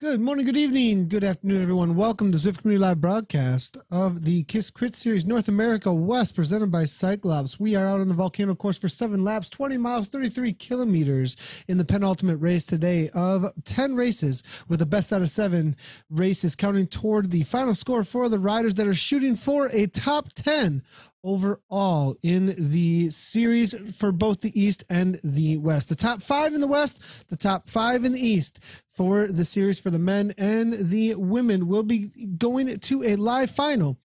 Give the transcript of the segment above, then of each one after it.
Good morning, good evening, good afternoon, everyone. Welcome to Zwift Community Live broadcast of the Kiss Crit Series North America West, presented by Cyclists. We are out on the volcano course for 7 laps, 20 miles, 33 kilometers in the penultimate race today of 10 races, with the best out of 7 races counting toward the final score for the riders that are shooting for a top 10 overall in the series for both the East and the West. The top 5 in the West, the top 5 in the East for the series for the men and the women will be going to a live final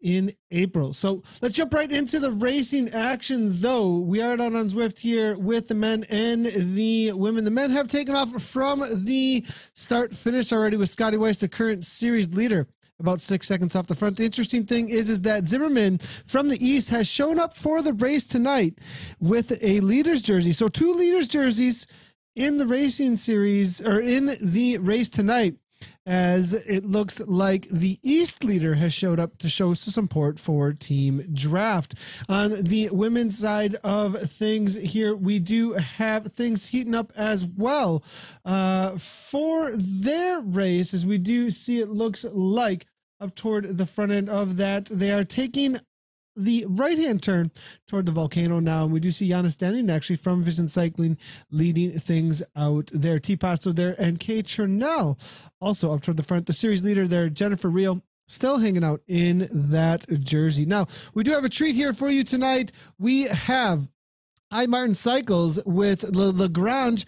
in April. So let's jump right into the racing action, though. We are out on Zwift here with the men and the women. The men have taken off from the start finish already, with Scotty Weiss, the current series leader, about 6 seconds off the front. The interesting thing is that Zimmerman from the East has shown up for the race tonight with a leader's jersey. So 2 leader's jerseys in the racing series, or in the race tonight, as it looks like the East leader has showed up to show some support for Team Draft. On the women's side of things here, we do have things heating up as well for their race, as we do see it looks like up toward the front end of that. They are taking the right-hand turn toward the volcano now, and we do see Giannis Denning actually from Vision Cycling leading things out there. T. Pasto there, and Kate Chernell also up toward the front. The series leader there, Jennifer Reel, still hanging out in that jersey. Now, we do have a treat here for you tonight. We have Martin Cycles with Lagrange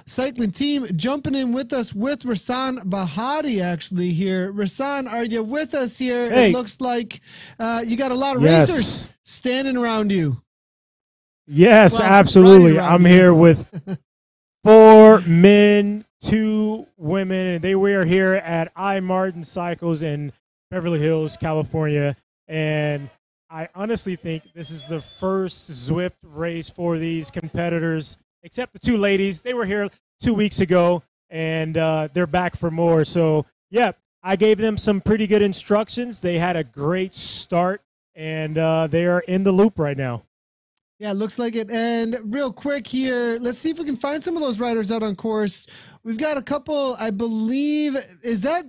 Cycling Team jumping in with us with Rasan Bahadi actually here. Rasan, are you with us here? Hey. It looks like you got a lot of racers standing around you. Yes, Well, absolutely. riding around I'm you. here with 4 men, 2 women, and they were here at Martin Cycles in Beverly Hills, California. And I honestly think this is the first Zwift race for these competitors, except the 2 ladies. They were here 2 weeks ago, and they're back for more. So, yeah, I gave them some pretty good instructions. They had a great start, and they are in the loop right now. Yeah, it looks like it. And real quick here, let's see if we can find some of those riders out on course. We've got a couple, I believe. Is that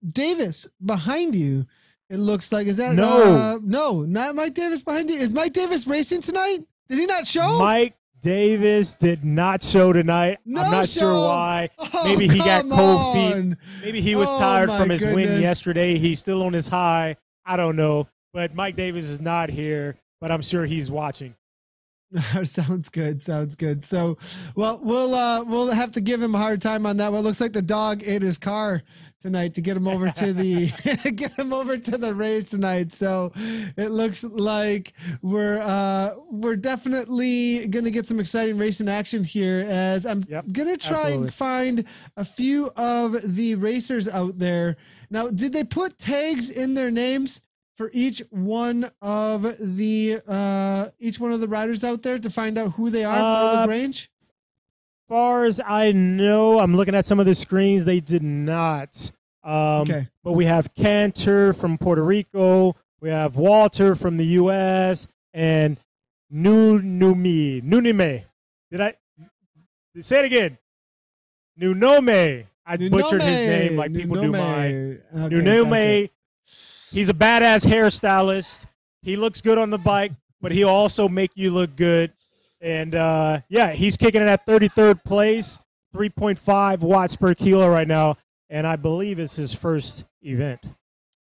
Davis behind you? It looks like. Is that no, not Mike Davis behind you? Is Mike Davis racing tonight? Did he not show? Mike Davis did not show tonight. No I'm not show. sure why. Oh, Maybe he got cold feet. Maybe he was tired my from his win goodness. yesterday. He's still on his high. I don't know. But Mike Davis is not here, but I'm sure he's watching. Sounds good. Sounds good. So, well, we'll have to give him a hard time on that one. Looks like the dog ate his car tonight to get him over to the get him over to the race tonight. So it looks like we're definitely gonna get some exciting racing action here, as I'm gonna try and find a few of the racers out there. Now, did they put tags in their names for each one of the riders out there to find out who they are for Lagrange? As far as I know, I'm looking at some of the screens. They did not. Okay. But we have Cantor from Puerto Rico. We have Walter from the U.S. and Nunime. Did I say it again? Nunome. I butchered his name like people do mine. Okay, Nunome. He's a badass hairstylist. He looks good on the bike, but he'll also make you look good. And, yeah, he's kicking it at 33rd place, 3.5 watts per kilo right now. And I believe it's his first event.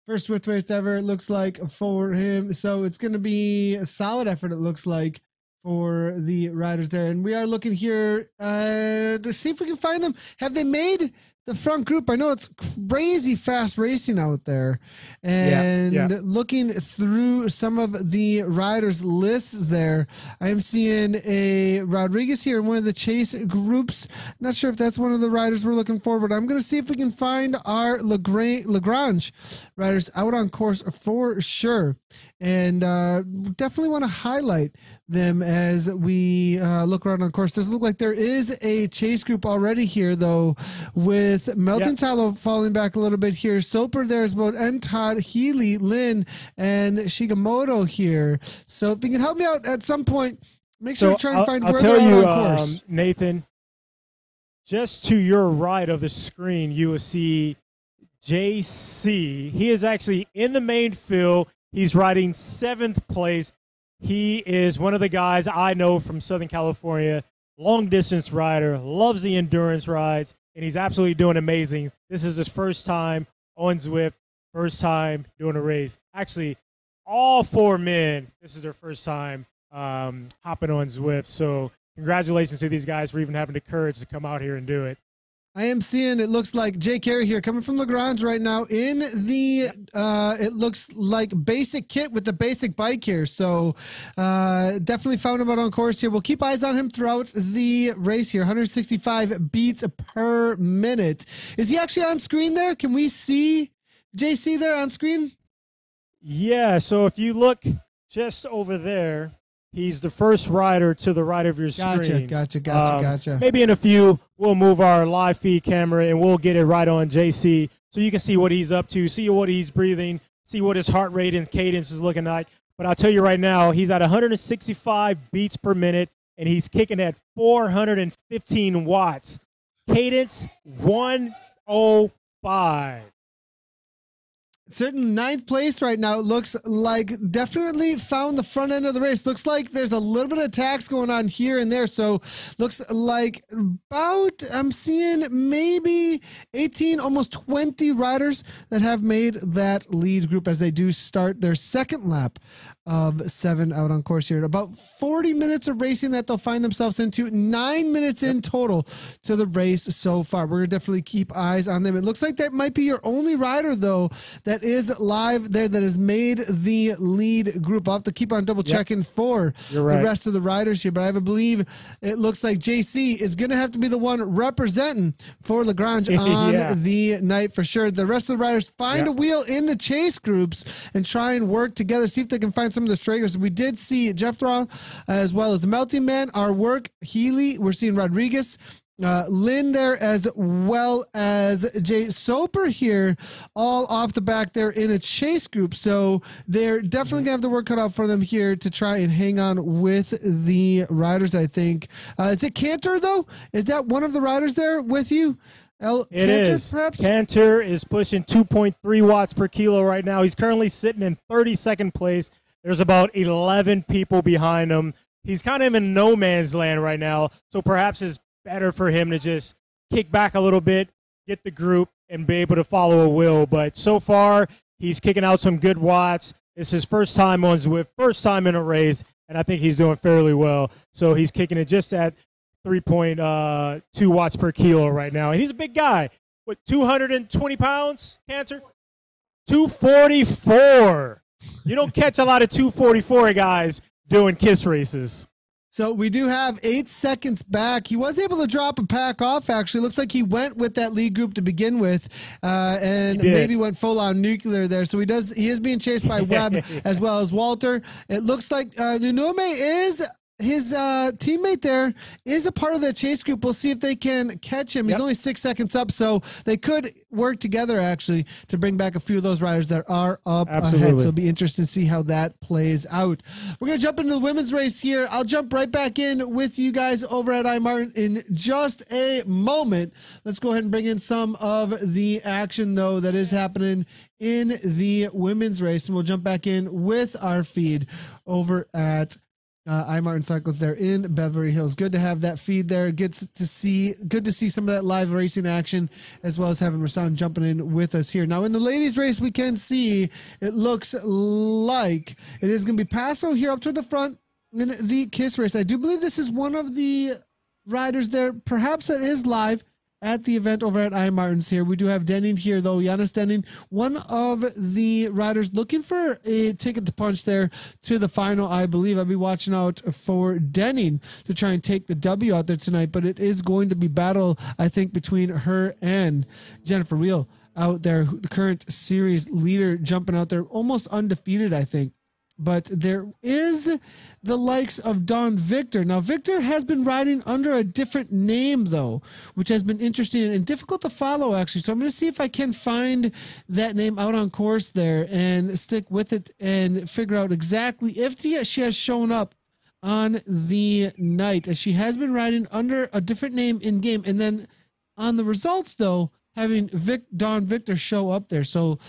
First Zwift race ever, it looks like, for him. So it's going to be a solid effort, it looks like, for the riders there. And we are looking here to see if we can find them. Have they made the front group? I know it's crazy fast racing out there, and looking through some of the riders' lists there, I am seeing a Rodriguez here in one of the chase groups. Not sure if that's one of the riders we're looking for, but I'm going to see if we can find our Lagrange riders out on course for sure, and definitely want to highlight them as we look around on course. Does look like there is a chase group already here, though, with Melton Tylo falling back a little bit here. Soper there's both and Todd, Healy, Lynn, and Shigemoto here. So if you can help me out at some point, make sure to try and find where they're on course. Nathan, just to your right of the screen, you will see JC. He is actually in the main field. He's riding 7th place. He is one of the guys I know from Southern California, long-distance rider, loves the endurance rides, and he's absolutely doing amazing. This is his first time on Zwift, first time doing a race. Actually, all 4 men, this is their first time hopping on Zwift. So congratulations to these guys for even having the courage to come out here and do it. I am seeing, it looks like Jay Carey here coming from Lagrange right now in the, it looks like basic kit with the basic bike here. So definitely found him out on course here. We'll keep eyes on him throughout the race here. 165 beats per minute. Is he actually on screen there? Can we see JC there on screen? Yeah, so if you look just over there, he's the first rider to the right of your screen. Gotcha. Maybe in a few, we'll move our live feed camera and we'll get it right on JC so you can see what he's up to, see what he's breathing, see what his heart rate and cadence is looking like. But I'll tell you right now, he's at 165 beats per minute, and he's kicking at 415 watts. Cadence 105. Sitting 9th place right now. It looks like definitely found the front end of the race. Looks like there's a little bit of attacks going on here and there. So looks like about, I'm seeing maybe 18, almost 20 riders that have made that lead group as they do start their second lap of 7 out on course here. About 40 minutes of racing that they'll find themselves into. 9 minutes in total to the race so far. We're going to definitely keep eyes on them. It looks like that might be your only rider, though, that is live there that has made the lead group. I'll have to keep on double checking for the rest of the riders here, but I believe it looks like JC is going to have to be the one representing for Lagrange on the night for sure. The rest of the riders find a wheel in the chase groups and try and work together, see if they can find some of the stragglers. We did see Jeff Thron as well as the Melting Man, our work, Healy. We're seeing Rodriguez, Lynn there, as well as Jay Soper here, all off the back there in a chase group. So they're definitely gonna have the work cut out for them here to try and hang on with the riders, I think. Is it Cantor, though? Is that one of the riders there with you? It Cantor, is. Perhaps? Cantor is pushing 2.3 watts per kilo right now. He's currently sitting in 32nd place. There's about 11 people behind him. He's kind of in no man's land right now, so perhaps it's better for him to just kick back a little bit, get the group, and be able to follow a wheel. But so far, he's kicking out some good watts. It's his first time on Zwift, first time in a race, and I think he's doing fairly well. So he's kicking it just at 3.2 watts per kilo right now. And he's a big guy. What, 220 pounds, Cantor? 244. You don't catch a lot of 244 guys doing KISS races. So we do have 8 seconds back. He was able to drop a pack off, actually. Looks like he went with that lead group to begin with, and maybe went full on nuclear there. So he is being chased by Webb as well as Walter. It looks like Nunome is his teammate there is a part of that chase group. We'll see if they can catch him. He's only 6 seconds up, so they could work together actually to bring back a few of those riders that are up ahead. So it'll be interesting to see how that plays out. We're going to jump into the women's race here. I'll jump right back in with you guys over at iMartin in just a moment. Let's go ahead and bring in some of the action, though, that is happening in the women's race, and we'll jump back in with our feed over at iMartin Cyclists there in Beverly Hills. Good to have that feed there. Good to see some of that live racing action, as well as having Rasan jumping in with us here. Now in the ladies race, we can see it looks like it is going to be Paso here up to the front in the KISS race. I do believe this is one of the riders there, perhaps that is live at the event over at iMartins here. We do have Denning here, though. Giannis Denning, one of the riders looking for a ticket to punch there to the final, I believe. I'll be watching out for Denning to try and take the W out there tonight, but it is going to be battle, I think, between her and Jennifer Reel out there, the current series leader, jumping out there, almost undefeated, I think. But there is the likes of Don Victor. Now, Victor has been riding under a different name, though, which has been interesting and difficult to follow, actually. So I'm going to see if I can find that name out on course there and stick with it and figure out exactly if she has shown up on the night, as she has been riding under a different name in game. And then on the results, though, having Don Victor show up there. So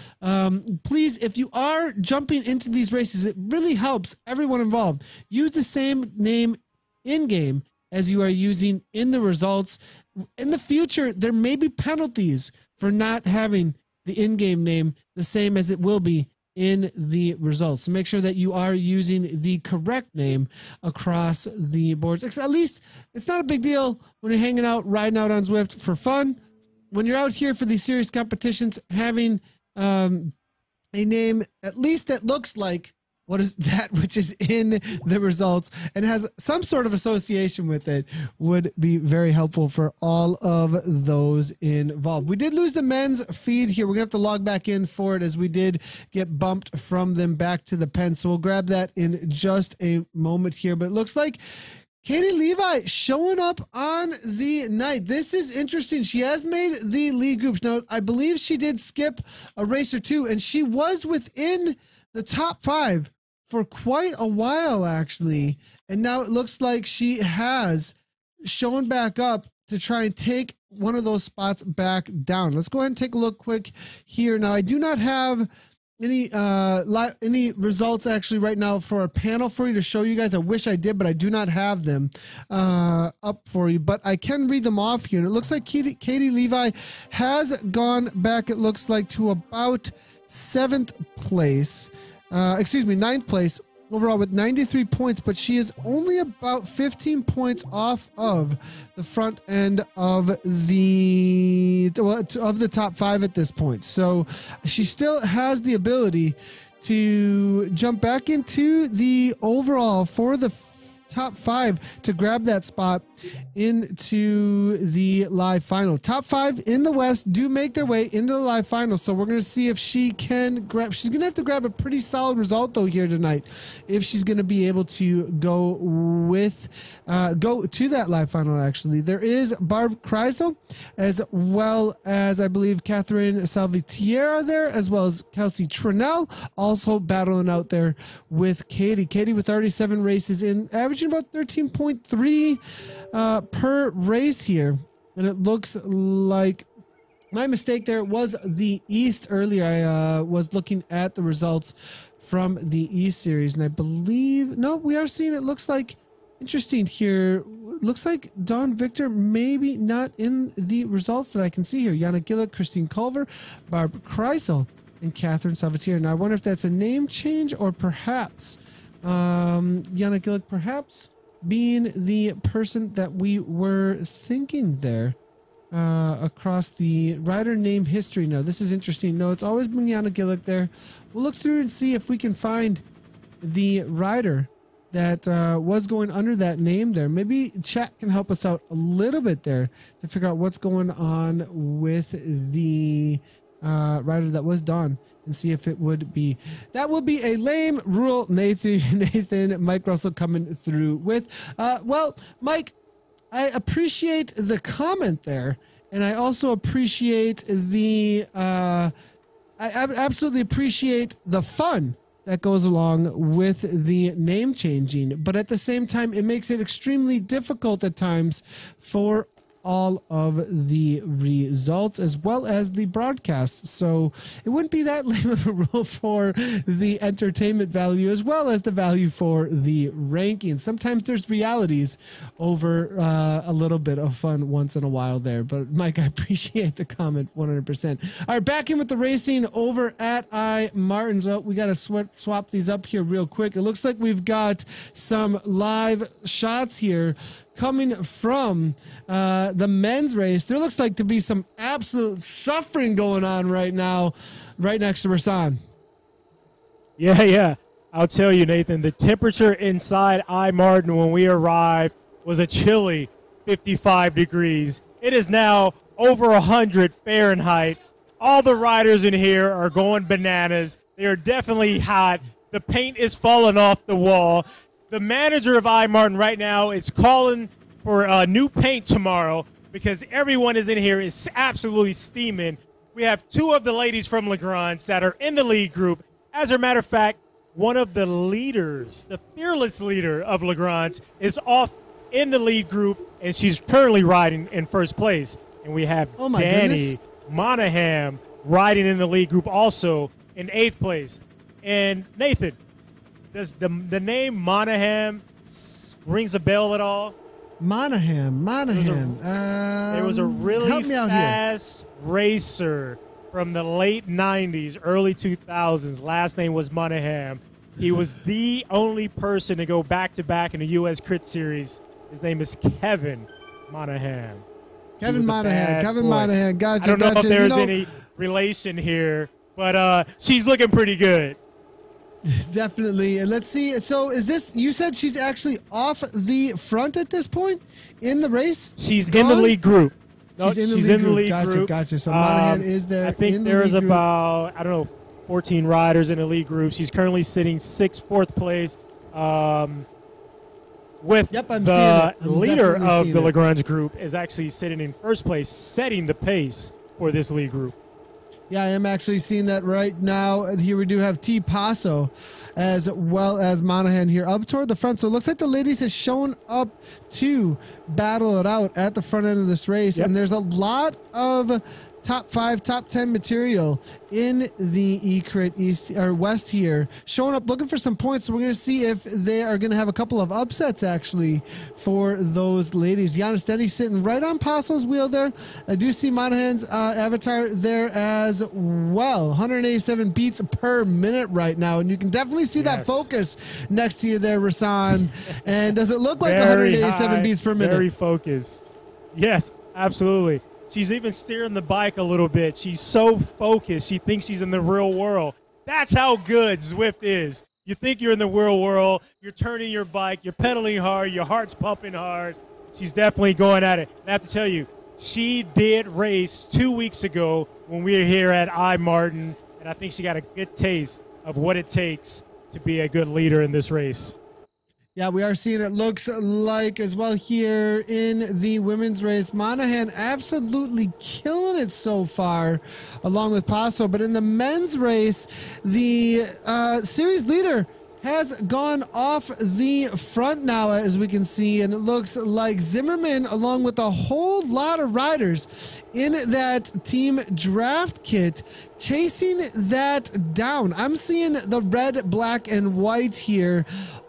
please, if you are jumping into these races, it really helps everyone involved. Use the same name in game as you are using in the results. In the future, there may be penalties for not having the in-game name the same as it will be in the results. So make sure that you are using the correct name across the boards. At least it's not a big deal when you're hanging out, riding out on Zwift for fun. When you're out here for these serious competitions, having a name at least that looks like what is that which is in the results and has some sort of association with it would be very helpful for all of those involved. We did lose the men's feed here. We're gonna have to log back in for it, as we did get bumped from them back to the pen. So we'll grab that in just a moment here. But it looks like Katie Levi showing up on the night. This is interesting. She has made the lead groups. Now, I believe she did skip a race or two, and she was within the top 5 for quite a while, actually. And now it looks like she has shown back up to try and take one of those spots back down. Let's go ahead and take a look quick here. Now, I do not have any results actually right now for a panel for you to show you guys. I wish I did, but I do not have them up for you, but I can read them off here. And it looks like Katie Levi has gone back, it looks like, to about 7th place, ninth place overall with 93 points, but she is only about 15 points off of the front end of the top 5 at this point. So she still has the ability to jump back into the overall for the top 5 to grab that spot into the live final. Top 5 in the West do make their way into the live final, so we're going to see if she can grab. She's going to have to grab a pretty solid result though here tonight if she's going to be able to go to that live final. Actually, there is Barb Kreisel, as well as I believe Catherine Salvatierra there, as well as Kelsey Trinell, also battling out there with Katie. Katie with 37 races in, averaging about 13.3 per race here. And it looks like my mistake there was the East earlier. I was looking at the results from the East series, and I believe, no, we are seeing, it looks like, interesting here. Looks like Don Victor maybe not in the results that I can see here. Yana Gillick, Christine Culver, Barb Kreisel, and Catherine Salvatierra. Now I wonder if that's a name change or perhaps Yana Gillick perhaps being the person that we were thinking there across the rider name history. Now, this is interesting. No, it's always been Yana Gillick there. We'll look through and see if we can find the rider that was going under that name there. Maybe chat can help us out a little bit there to figure out what's going on with the rider that was Don, and see if it would be, that would be a lame rule. Nathan, Mike Russell coming through with, well, Mike, I appreciate the comment there, and I also appreciate the, I absolutely appreciate the fun that goes along with the name changing, but at the same time, it makes it extremely difficult at times for all of the results as well as the broadcasts. So it wouldn't be that lame of a rule for the entertainment value as well as the value for the rankings. Sometimes there's realities over a little bit of fun once in a while there. But Mike, I appreciate the comment 100%. All right, back in with the racing over at Martin's. Oh, we got to swap these up here real quick. It looks like we've got some live shots here coming from the men's race. There looks like to be some absolute suffering going on right now, right next to Rasan. Yeah. I'll tell you, Nathan, the temperature inside Martin when we arrived was a chilly 55 degrees. It is now over 100 Fahrenheit. All the riders in here are going bananas. They are definitely hot. The paint is falling off the wall. The manager of Martin right now is calling for new paint tomorrow because everyone is in here is absolutely steaming. We have 2 of the ladies from Lagrange that are in the lead group. As a matter of fact, one of the leaders, the fearless leader of Lagrange, is off in the lead group, and she's currently riding in first place. And we have Danny Monahan riding in the lead group also in 8th place. And Nathan, does the name Monahan rings a bell at all? Monahan. There was a really fast racer from the late 90s, early 2000s. Last name was Monahan. He was the only person to go back-to-back in the U.S. Crit Series. His name is Kevin Monahan. Kevin Monahan. Gotcha. I don't know if there's any relation here, but she's looking pretty good. Definitely. And let's see. So is this, you said she's actually off the front at this point in the race? She's in the lead group. No, she's in the lead group. Gotcha. So Monahan is there. I think there's about, I don't know, 14 riders in the lead group. She's currently sitting 4th place. With the leader of the Lagrange group is actually sitting in first place, setting the pace for this lead group. Yeah, I am actually seeing that right now. Here we do have T. Paso as well as Monahan here up toward the front. So it looks like the ladies has shown up to battle it out at the front end of this race. Yep. And there's a lot of top 5, top 10 material in the E-Crit East or West here, showing up looking for some points. So we're going to see if they are going to have a couple of upsets actually for those ladies. Giannis Denny sitting right on Paso's wheel there. I do see Monahan's avatar there as well. 187 beats per minute right now, and you can definitely see that focus next to you there, Rasan. And does it look like 187 beats per minute? Very focused. Yes, absolutely. She's even steering the bike a little bit. She's so focused. She thinks she's in the real world. That's how good Zwift is. You think you're in the real world. You're turning your bike. You're pedaling hard. Your heart's pumping hard. She's definitely going at it. And I have to tell you, she did race 2 weeks ago when we were here at Martin, and I think she got a good taste of what it takes to be a good leader in this race. Yeah, we are seeing it looks like as well here in the women's race. Monahan absolutely killing it so far along with Paso. But in the men's race, the series leader has gone off the front now, as we can see. And it looks like Zimmerman, along with a whole lot of riders in that team draft kit, chasing that down. I'm seeing the red, black, and white here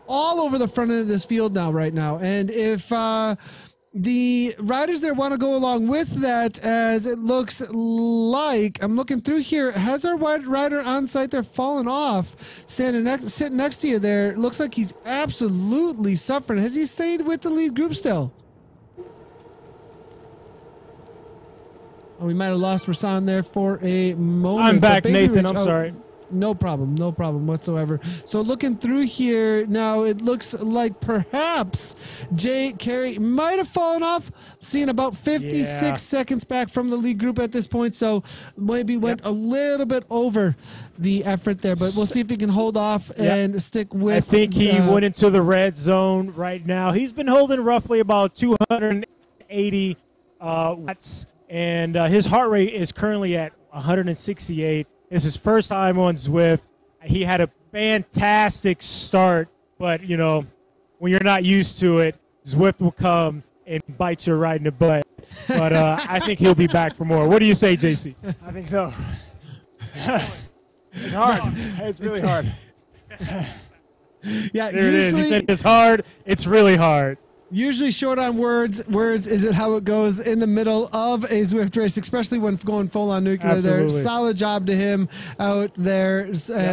all over the front end of this field now, right now. And if the riders there want to go along with that, as it looks like, I'm looking through here, has our white rider on site there fallen off, sitting next to you there? It looks like he's absolutely suffering. Has he stayed with the lead group still? Oh, we might have lost Rasan there for a moment. I'm back, Nathan. I'm sorry. No problem whatsoever. So looking through here now, it looks like perhaps Jay Carey might have fallen off, seeing about 56 seconds back from the lead group at this point. So maybe went a little bit over the effort there, but we'll see if he can hold off and stick with. I think he went into the red zone right now. He's been holding roughly about 280 watts, and his heart rate is currently at 168. It's his first time on Zwift. He had a fantastic start, but, you know, when you're not used to it, Zwift will come and bite you right in the butt. But I think he'll be back for more. What do you say, JC? I think so. It's hard. It's really hard. Yeah, there it is. He said it's hard. It's really hard. Usually short on words is it how it goes in the middle of a Zwift race, especially when going full on nuclear. Absolutely. There, solid job to him out there,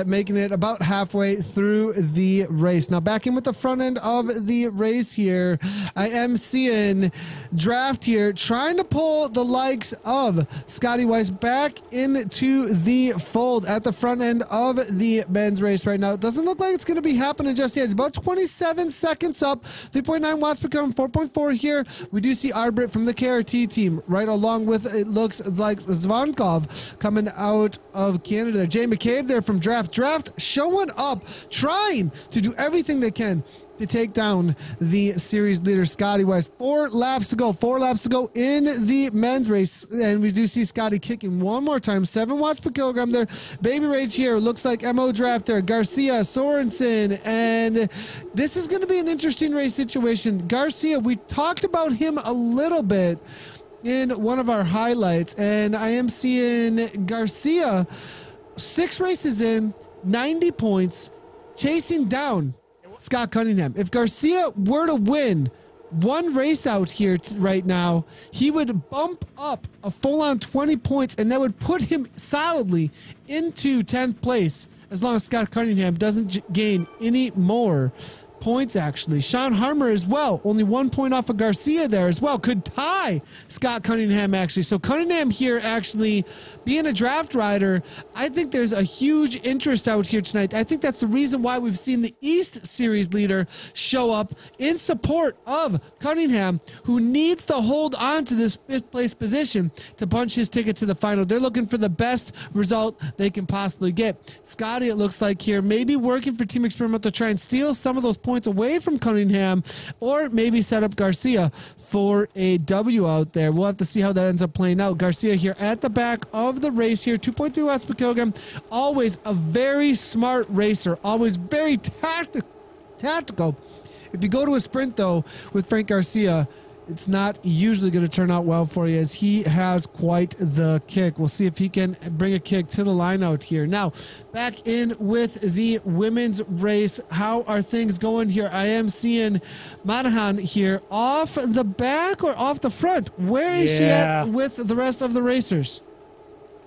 making it about halfway through the race. Now back in with the front end of the race here, I am seeing Draft here trying to pull the likes of Scotty Weiss back into the fold at the front end of the men's race right now. It doesn't look like it's going to be happening just yet. It's about 27 seconds up, 3.9 watts become 4.4 here. We do see Arbrit from the KRT team right along with, it looks like Zvankov coming out of Canada there. Jay McCabe there from Draft. Draft showing up, trying to do everything they can to take down the series leader, Scotty Wise. 4 laps to go. 4 laps to go in the men's race. And we do see Scotty kicking one more time. 7 watts per kilogram there. Baby Rage here. Looks like MO Draft there. Garcia, Sorensen. And this is going to be an interesting race situation. Garcia, we talked about him a little bit in one of our highlights. And I am seeing Garcia 6 races in, 90 points, chasing down Scott Cunningham. If Garcia were to win one race out here right now, he would bump up a full-on 20 points, and that would put him solidly into 10th place as long as Scott Cunningham doesn't gain any more points, actually. Sean Harmer as well, only 1 point off of Garcia there as well, could tie Scott Cunningham, actually. So Cunningham here, actually being a draft rider, I think there's a huge interest out here tonight. I think that's the reason why we've seen the East Series leader show up in support of Cunningham, who needs to hold on to this 5th place position to punch his ticket to the final. They're looking for the best result they can possibly get. Scotty, it looks like here, maybe working for Team Experiment to try and steal some of those points away from Cunningham, or maybe set up Garcia for a W out there. We'll have to see how that ends up playing out. Garcia here at the back of the race here, 2.3 watts per kilogram. Always a very smart racer, always very tactical. If you go to a sprint, though, with Frank Garcia, it's not usually going to turn out well for you, as he has quite the kick. We'll see if he can bring a kick to the line out here. Now, back in with the women's race. How are things going here? I am seeing Monahan here off the back or off the front. Where is she at with the rest of the racers?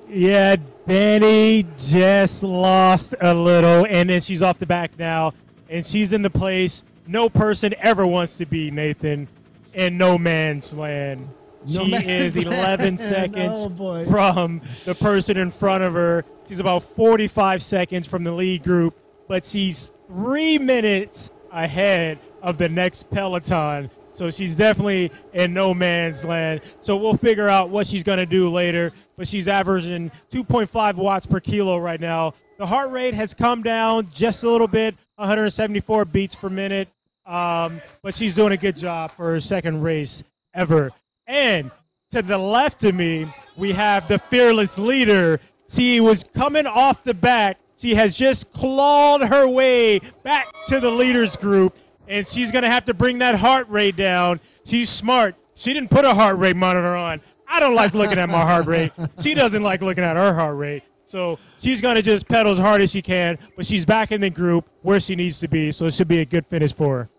Yeah, Benny just lost a little, and then she's off the back now, and she's in the place no person ever wants to be, Nathan. In no man's land. She is 11 seconds from the person in front of her. She's about 45 seconds from the lead group, but she's 3 minutes ahead of the next peloton. So she's definitely in no man's land. So we'll figure out what she's going to do later, but she's averaging 2.5 watts per kilo right now. The heart rate has come down just a little bit, 174 beats per minute. But she's doing a good job for her second race ever. And to the left of me, we have the fearless leader. She was coming off the back. She has just clawed her way back to the leaders group, and she's going to have to bring that heart rate down. She's smart. She didn't put a heart rate monitor on. I don't like looking at my heart rate. She doesn't like looking at her heart rate. So she's going to just pedal as hard as she can, but she's back in the group where she needs to be, so it should be a good finish for her.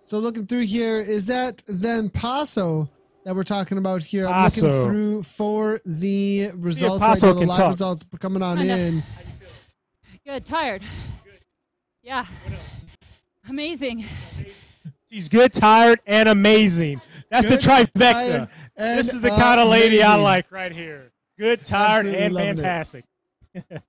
So looking through here, is that then Paso that we're talking about here? I'm Paso. looking through for the results. Paso right now, the can live talk. results coming on in. Good, tired. Good. Yeah. What else? Amazing. She's good, tired, and amazing. That's Good, the trifecta. tired, This and is the kind of lady I amazing. like right here. Good, tired, Absolutely and loving it. fantastic.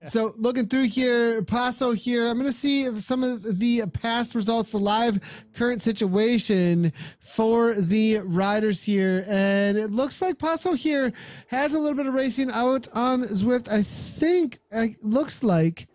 So looking through here, Paso here, I'm going to see if some of the past results, the live current situation for the riders here. And it looks like Paso here has a little bit of racing out on Zwift. I think it looks like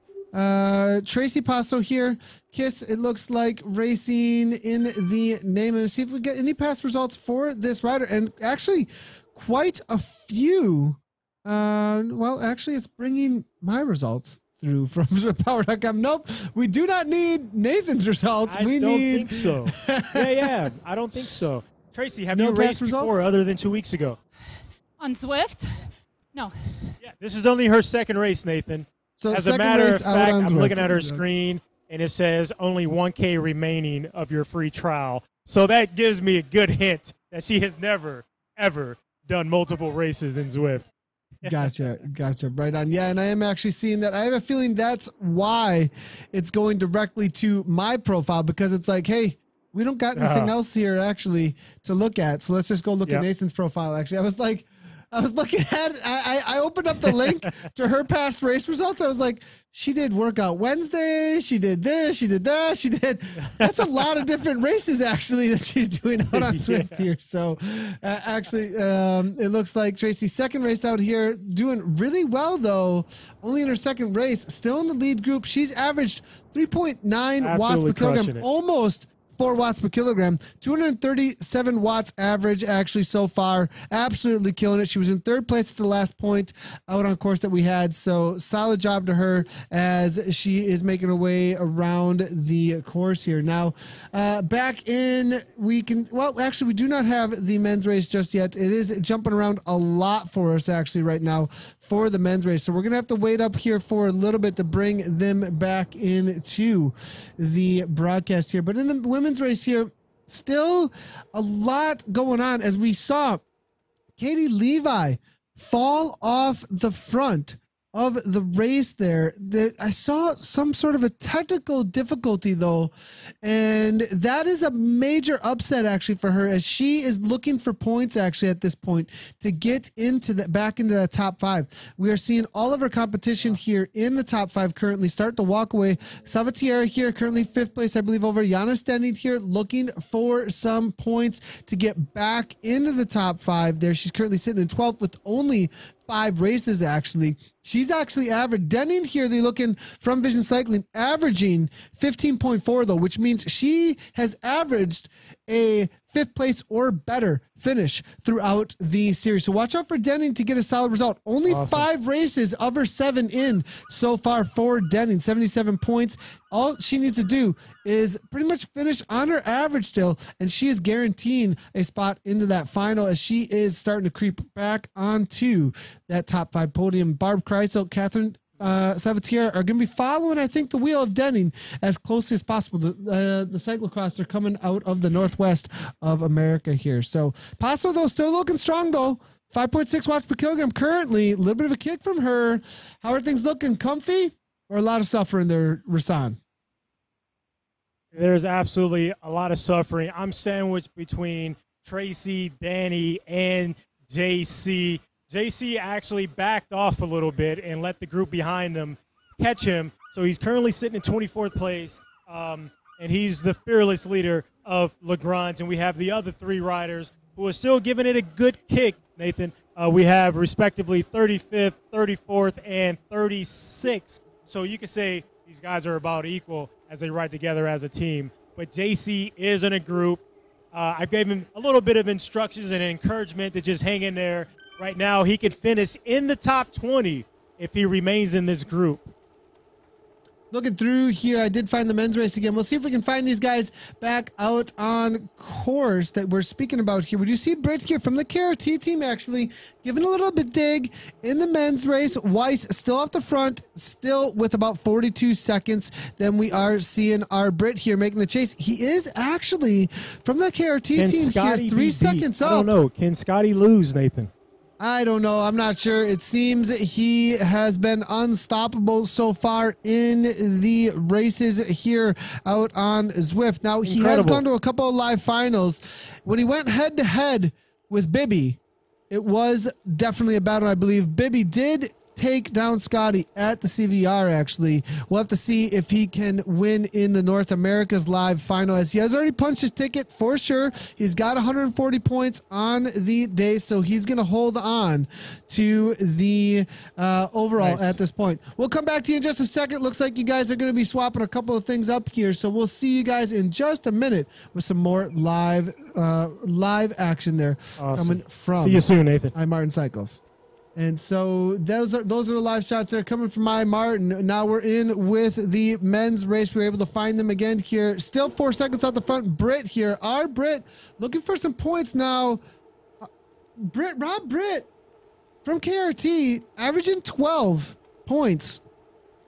Tracy Paso here. Kiss, it looks like racing in the name. And see if we get any past results for this rider. And actually quite a few. Well, actually, it's bringing my results through from Power.com. Nope, we do not need Nathan's results. I don't think so. Yeah, I don't think so. Tracy, have No you past raced results? before other than 2 weeks ago? On Zwift? No. Yeah, this is only her second race, Nathan. So As a second matter race of out fact, on I'm Zwift. looking at her screen, and it says only 1K remaining of your free trial. So that gives me a good hint that she has never, ever done multiple races in Zwift. Gotcha. Right on. Yeah, and I am actually seeing that. I have a feeling that's why it's going directly to my profile, because it's like, hey, we don't got anything else here actually to look at. So let's just go look at Nathan's profile. Actually, I was looking at it. I opened up the link to her past race results. I was like, she did workout Wednesday. She did this. She did that. She did. That's a lot of different races actually that she's doing out on Zwift here. So actually, it looks like Tracy's second race out here doing really well though. Only in her second race, still in the lead group. She's averaged 3.9 watts per Absolutely crushing kilogram, it. almost 4 watts per kilogram, 237 watts average actually so far. Absolutely killing it. She was in 3rd place at the last point out on course that we had. So solid job to her as she is making her way around the course here. Now, back in, we do not have the men's race just yet. It is jumping around a lot for us actually right now for the men's race. So we're going to have to wait up here for a little bit to bring them back into the broadcast here. But in the women's race here, still a lot going on as we saw Katie Levi fall off the front of the race there. I saw some sort of a technical difficulty though, and that is a major upset actually for her as she is looking for points actually at this point to get into back into the top 5. We are seeing all of her competition here in the top 5 currently start to walk away. Savatier here currently 5th place, I believe, over Yana standing here looking for some points to get back into the top 5 there. She's currently sitting in 12th with only 5 races actually. She's actually averaged, Denning here, they're looking from Vision Cycling, averaging 15.4 though, which means she has averaged a 5th place or better finish throughout the series. So watch out for Denning to get a solid result. Only awesome. 5 races of her 7 in so far for Denning, 77 points. All she needs to do is pretty much finish on her average still, and she is guaranteeing a spot into that final as she is starting to creep back onto that top 5 podium. Barb Kreisel, Catherine Savatier are going to be following, I think, the wheel of Denning as closely as possible. The cyclocross are coming out of the northwest of America here. So Paso, though, still looking strong, though. 5.6 watts per kilogram currently. A little bit of a kick from her. How are things looking? Comfy or a lot of suffering there, Rasan? There's absolutely a lot of suffering. I'm sandwiched between Tracy, Danny, and JC. JC actually backed off a little bit and let the group behind him catch him. So he's currently sitting in 24th place, and he's the fearless leader of Legrand's. And we have the other 3 riders who are still giving it a good kick, Nathan. We have respectively 35th, 34th, and 36th. So you could say these guys are about equal as they ride together as a team. But JC is in a group. I gave him a little bit of instructions and encouragement to just hang in there. Right now, he could finish in the top 20 if he remains in this group. Looking through here, I did find the men's race again. We'll see if we can find these guys back out on course that we're speaking about here. Would you see Britt here from the KRT team actually giving a little bit dig in the men's race? Weiss still off the front, still with about 42 seconds. Then we are seeing our Britt here making the chase. He is actually from the KRT team here, 3 seconds up. I don't know. Can Scotty lose, Nathan? I don't know. I'm not sure. It seems he has been unstoppable so far in the races here out on Zwift. Now, he has gone to a couple of live finals. When he went head-to-head with Bibby, it was definitely a battle, I believe. Bibby did take down Scotty at the CVR, actually. We'll have to see if he can win in the North America's live final, as he has already punched his ticket for sure. He's got 140 points on the day, so he's going to hold on to the overall at this point. We'll come back to you in just a second. Looks like you guys are going to be swapping a couple of things up here, so we'll see you guys in just a minute with some more live action there coming from. See you soon, Nathan. I'm Martin Cycles. And so those are the live shots that are coming from Martin. Now we're in with the men's race. We were able to find them again here. Still 4 seconds out the front. Britt here. Our Britt looking for some points now. Rob Britt from KRT averaging 12 points.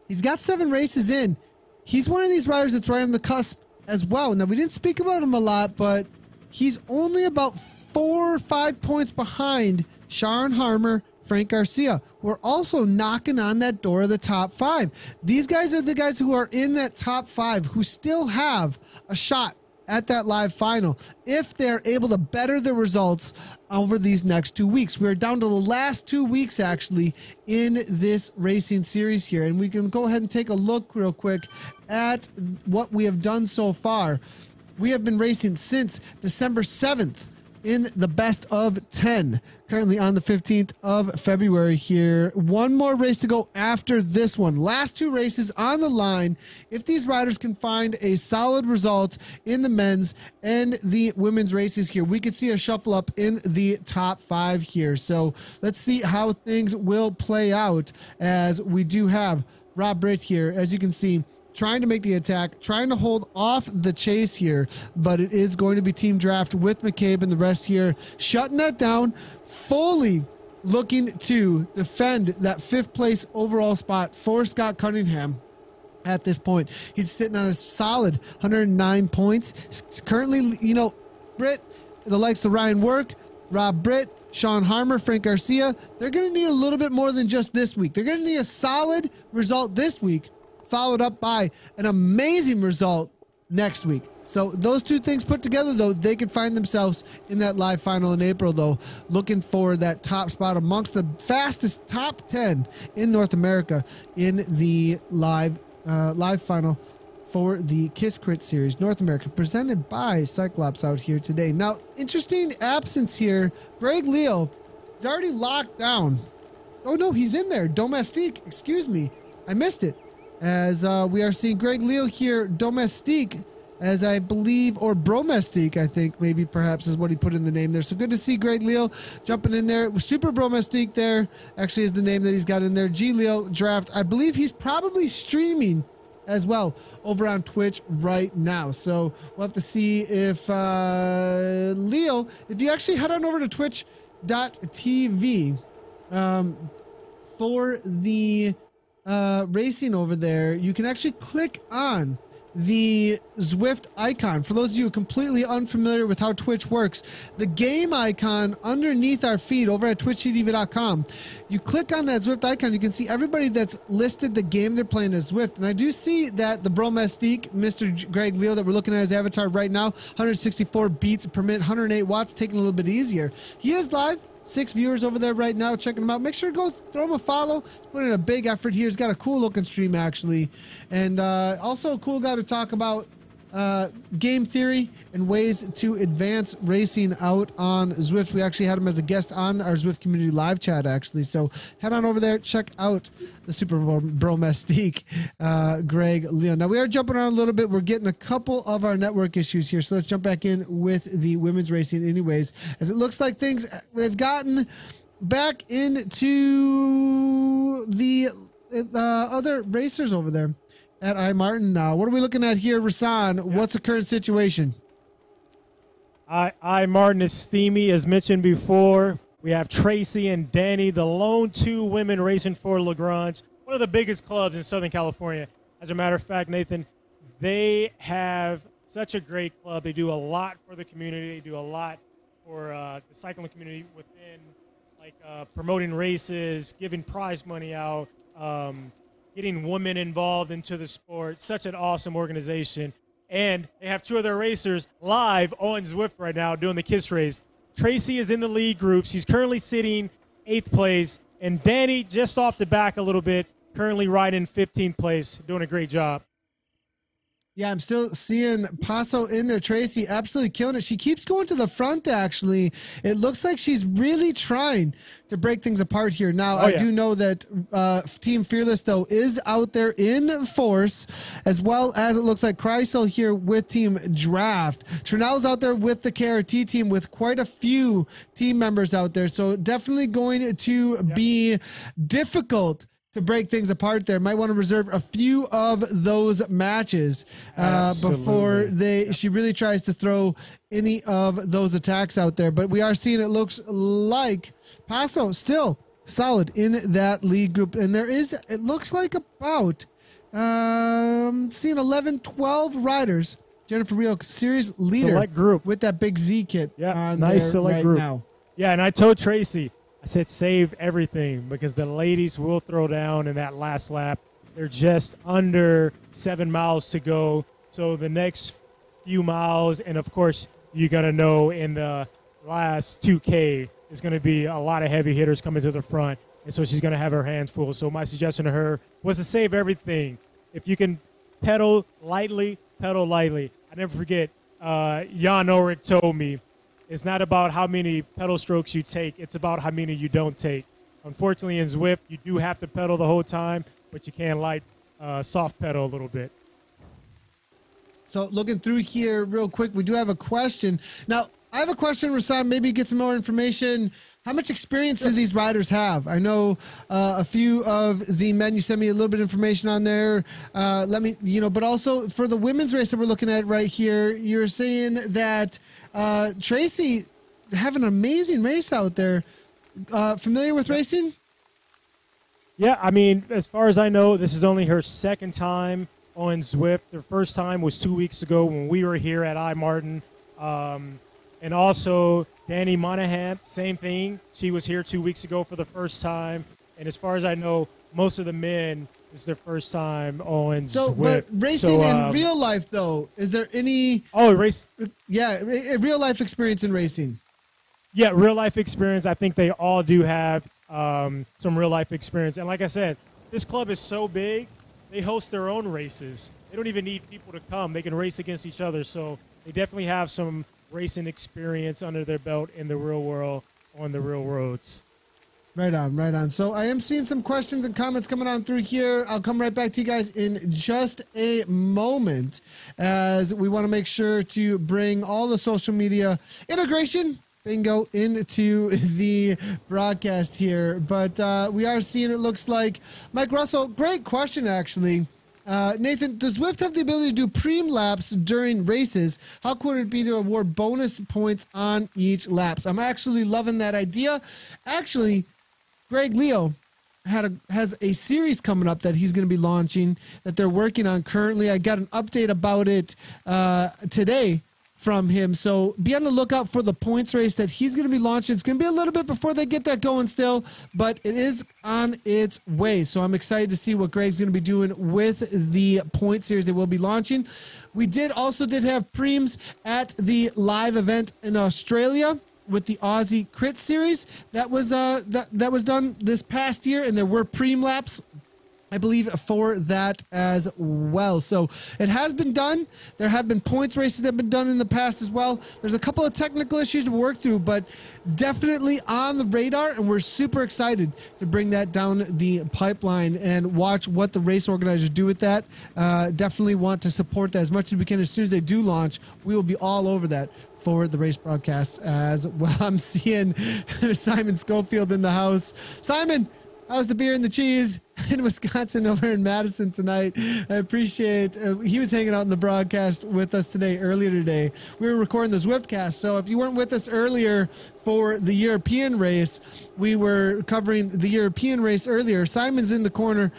He's got 7 races in. He's one of these riders that's right on the cusp as well. Now we didn't speak about him a lot, but he's only about 4 or 5 points behind Sharon Harmer, Frank Garcia, who are also knocking on that door of the top 5. These guys are the guys who are in that top 5 who still have a shot at that live final if they're able to better their results over these next 2 weeks. We're down to the last 2 weeks actually in this racing series here, and we can go ahead and take a look real quick at what we have done so far. We have been racing since December 7th in the best of 10, currently on the 15th of February here. One more race to go after this one. Last two races on the line. If these riders can find a solid result in the men's and the women's races here, we could see a shuffle up in the top 5 here. So let's see how things will play out, as we do have Rob Britt here, as you can see, trying to make the attack, trying to hold off the chase here, but it is going to be team draft with McCabe and the rest here, shutting that down, fully looking to defend that 5th place overall spot for Scott Cunningham. At this point, he's sitting on a solid 109 points. Currently, you know, Britt, the likes of Ryan Work, Rob Britt, Sean Harmer, Frank Garcia, they're going to need a little bit more than just this week. They're going to need a solid result this week, followed up by an amazing result next week. So those two things put together, though, they could find themselves in that live final in April, though, looking for that top spot amongst the fastest top 10 in North America in the live final for the Kiss Crit Series North America, presented by Cyclops out here today. Now, interesting absence here. Greg Leal is already locked down. Oh, no, he's in there. Domestique, excuse me. I missed it. As we are seeing Greg Leal here, Domestique, as I believe, or Bromestique, I think, maybe perhaps is what he put in the name there. So good to see Greg Leal jumping in there. Super Bromestique there actually is the name that he's got in there. G Leal Draft. I believe he's probably streaming as well over on Twitch right now. So we'll have to see if Leo, if you actually head on over to twitch.tv for the racing over there, you can actually click on the Zwift icon. For those of you completely unfamiliar with how Twitch works, the game icon underneath our feed over at twitchtv.com, you click on that Zwift icon, you can see everybody that's listed the game they're playing as Zwift. And I do see that the Bromestique, Mr. Greg Leal, that we're looking at his avatar right now, 164 beats per minute, 108 watts, taking a little bit easier. He is live. 6 viewers over there right now checking him out. Make sure to go throw him a follow. He's putting in a big effort here. He's got a cool looking stream, actually. And also a cool guy to talk about game theory and ways to advance racing out on Zwift. We actually had him as a guest on our Zwift community live chat, actually. So head on over there, check out the Super Bromestique, Greg Leal. Now we are jumping around a little bit. We're getting a couple of our network issues here. So let's jump back in with the women's racing anyways, as it looks like things have gotten back into the other racers over there at I Martin now. What are we looking at here, Rasan? Yep. What's the current situation? I Martin is steamy, as mentioned before. We have Tracy and Danny, the lone 2 women racing for Lagrange, one of the biggest clubs in Southern California. As a matter of fact, Nathan, they have such a great club. They do a lot for the community. They do a lot for the cycling community within, like promoting races, giving prize money out, getting women involved into the sport. Such an awesome organization. And they have 2 of their racers live on Zwift right now doing the KISS race. Tracy is in the lead group. She's currently sitting 8th place. And Danny, just off the back a little bit, currently riding 15th place, doing a great job. Yeah, I'm still seeing Paso in there. Tracy absolutely killing it. She keeps going to the front, actually. It looks like she's really trying to break things apart here. Now, I do know that Team Fearless, though, is out there in force, as well as it looks like Chrysler here with Team Draft. Trinell's out there with the KRT team with quite a few team members out there. So definitely going to be difficult to break things apart there. Might want to reserve a few of those matches before she really tries to throw any of those attacks out there. But we are seeing, it looks like Paso still solid in that lead group. And there is, it looks like about, seeing 11, 12 riders. Jennifer Rio, series leader select group with that big Z kit on nice there select right group. now. Yeah, and I told Tracy, I said, save everything, because the ladies will throw down in that last lap. They're just under 7 miles to go. So the next few miles, and of course, you're going to know in the last 2K, is going to be a lot of heavy hitters coming to the front. And so she's going to have her hands full. So my suggestion to her was to save everything. If you can pedal lightly, pedal lightly. I never forget, Jan Ulrich told me, it's not about how many pedal strokes you take. It's about how many you don't take. Unfortunately, in Zwift, you do have to pedal the whole time, but you can soft pedal a little bit. So looking through here real quick, we do have a question. Now, I have a question, Rasan, maybe get some more information. How much experience do these riders have? I know a few of the men, you sent me a little bit of information on there. But also for the women's race that we're looking at right here, you're saying that Tracy have an amazing race out there. Familiar with racing? Yeah, I mean, as far as I know, this is only her second time on Zwift. Their first time was 2 weeks ago when we were here at iMartin. And also, Danny Monahan, same thing. She was here 2 weeks ago for the first time. And as far as I know, most of the men, this is their first time on Zwift. But racing in real life, though, is there any... real life experience in racing. Yeah, real life experience. I think they all do have some real life experience. And like I said, this club is so big, they host their own races. They don't even need people to come. They can race against each other. So they definitely have some racing experience under their belt in the real world on the real roads. Right on. So I am seeing some questions and comments coming on through here. I'll come right back to you guys in just a moment as we want to make sure to bring all the social media integration bingo into the broadcast here. But we are seeing, it looks like, Mike Russell, great question actually. Nathan, does Zwift have the ability to do preem laps during races? How cool would it be to award bonus points on each laps? I'm actually loving that idea. Actually, Greg Leo has a series coming up that he's going to be launching that they're working on currently. I got an update about it today from him. So be on the lookout for the points race that he's going to be launching. It's going to be a little bit before they get that going still, but it is on its way. So I'm excited to see what Greg's going to be doing with the point series that we'll be launching. We did have preems at the live event in Australia with the Aussie Crit Series. That was that was done this past year, and there were preem laps, I believe, for that as well. So it has been done. There have been points races that have been done in the past as well. There's a couple of technical issues to work through, but definitely on the radar, and we're super excited to bring that down the pipeline and watch what the race organizers do with that. Definitely want to support that as much as we can. As soon as they do launch, we will be all over that for the race broadcast as well. I'm seeing Simon Schofield in the house. Simon, how's the beer and the cheese in Wisconsin over in Madison tonight? I appreciate he was hanging out in the broadcast with us earlier today. We were recording the Zwiftcast, so if you weren't with us earlier for the European race, we were covering the European race earlier. Simon's in the corner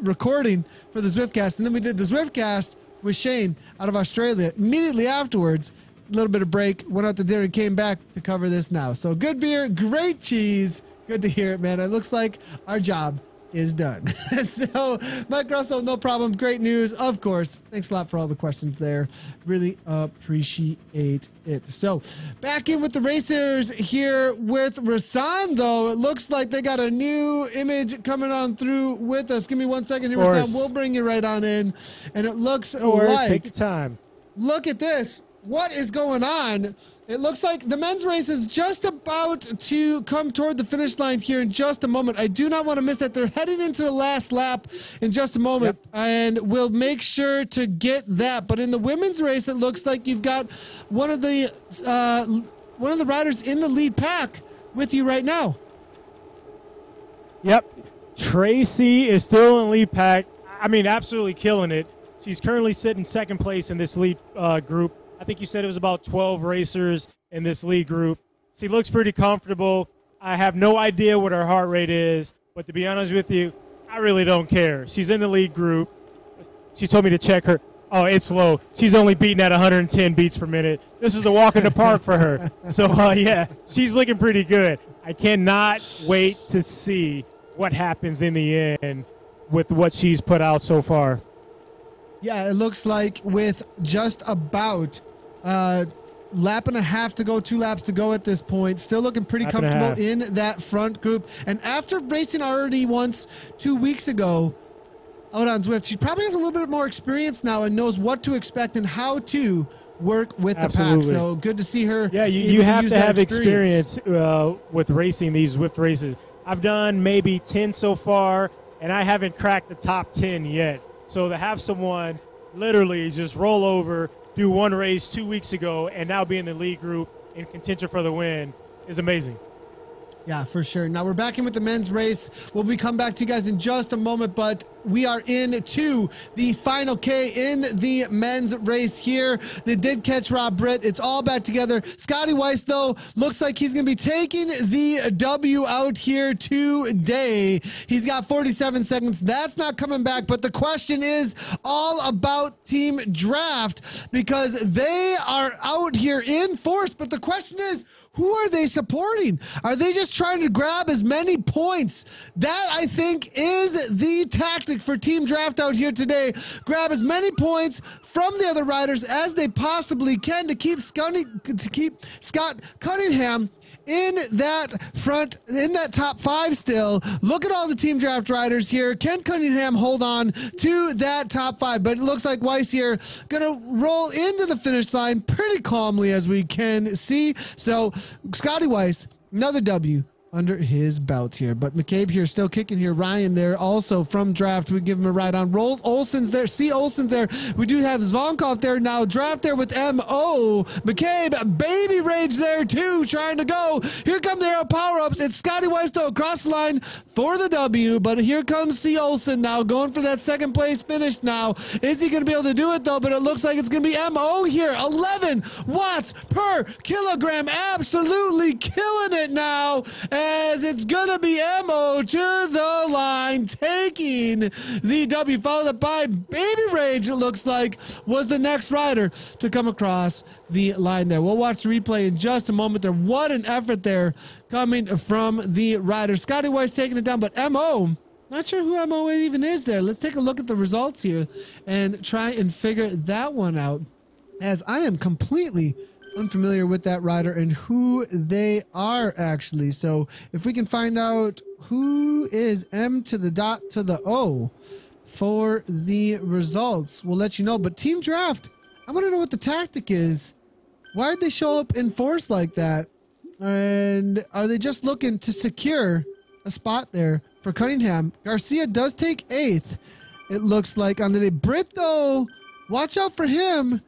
recording for the Zwiftcast, and then we did the Zwiftcast with Shane out of Australia. Immediately afterwards, a little bit of break, went out to dinner and came back to cover this now. So good beer, great cheese. Good to hear it, man. It looks like our job is done. So, Mike Russell, no problem. Great news, of course. Thanks a lot for all the questions there. Really appreciate it. So, back in with the racers here with Rasan, though. It looks like they got a new image coming on through with us. Give me 1 second here, Rasan. We'll bring you right on in. And it looks like... Take your time. Look at this. What is going on? It looks like the men's race is just about to come toward the finish line here in just a moment. I do not want to miss that. They're heading into the last lap in just a moment, and we'll make sure to get that. But in the women's race, it looks like you've got one of the riders in the lead pack with you right now. Yep. Tracy is still in lead pack. I mean, absolutely killing it. She's currently sitting second place in this lead group. I think you said it was about 12 racers in this lead group. She looks pretty comfortable. I have no idea what her heart rate is, but to be honest with you, I really don't care. She's in the lead group. She told me to check her. Oh, it's low. She's only beating at 110 beats per minute. This is a walk in the park for her. So, yeah, she's looking pretty good. I cannot wait to see what happens in the end with what she's put out so far. Yeah, it looks like with just about lap and a half to go, 2 laps to go at this point, still looking pretty comfortable in that front group. And after racing already once 2 weeks ago out on Zwift, she probably has a little bit more experience now and knows what to expect and how to work with the pack. Absolutely. So good to see her. Yeah, you able have use to that have experience with racing these Zwift races. I've done maybe 10 so far, and I haven't cracked the top 10 yet. So to have someone literally just roll over, do one race 2 weeks ago, and now be in the lead group in contention for the win is amazing. Yeah, for sure. Now we're back in with the men's race. We'll come back to you guys in just a moment, but we are into the final K in the men's race here. They did catch Rob Britt. It's all back together. Scotty Weiss, though, looks like he's going to be taking the W out here today. He's got 47 seconds. That's not coming back, but the question is all about Team Draft because they are out here in force, but the question is, who are they supporting? Are they just trying to grab as many points? That, I think, is the tactic for Team Draft out here today. Grab as many points from the other riders as they possibly can to keep Scott Cunningham in that top 5 still. Look at all the Team Draft riders here. Can Cunningham hold on to that top 5? But it looks like Weiss here gonna roll into the finish line pretty calmly as we can see. So Scotty Weiss, another W under his belt here. But McCabe here still kicking here. Ryan there also from Draft. We give him a ride on. Olsen's there. See Olsen's there. We do have Zvonkov there now. Draft there with M.O. McCabe, Baby Rage there too, trying to go. Here come their power-ups. It's Scotty Weiss though across the line for the W. But here comes C. Olsen now going for that second place finish now. Is he going to be able to do it though? But it looks like it's going to be M.O. here. 11 watts per kilogram. Absolutely killing it now. As it's gonna be M.O. to the line, taking the W, followed up by Baby Rage, it looks like, was the next rider to come across the line there. We'll watch the replay in just a moment there. What an effort there coming from the rider. Scotty Weiss taking it down, but M.O., not sure who M.O. even is there. Let's take a look at the results here and try and figure that one out, as I am completely unfamiliar with that rider and who they are actually. So if we can find out who is M to the dot to the O for the results, we'll let you know. But Team Draft, I want to know what the tactic is. Why did they show up in force like that? And are they just looking to secure a spot there for Cunningham? Garcia does take 8th, it looks like, on the day. Britt, though, watch out for him.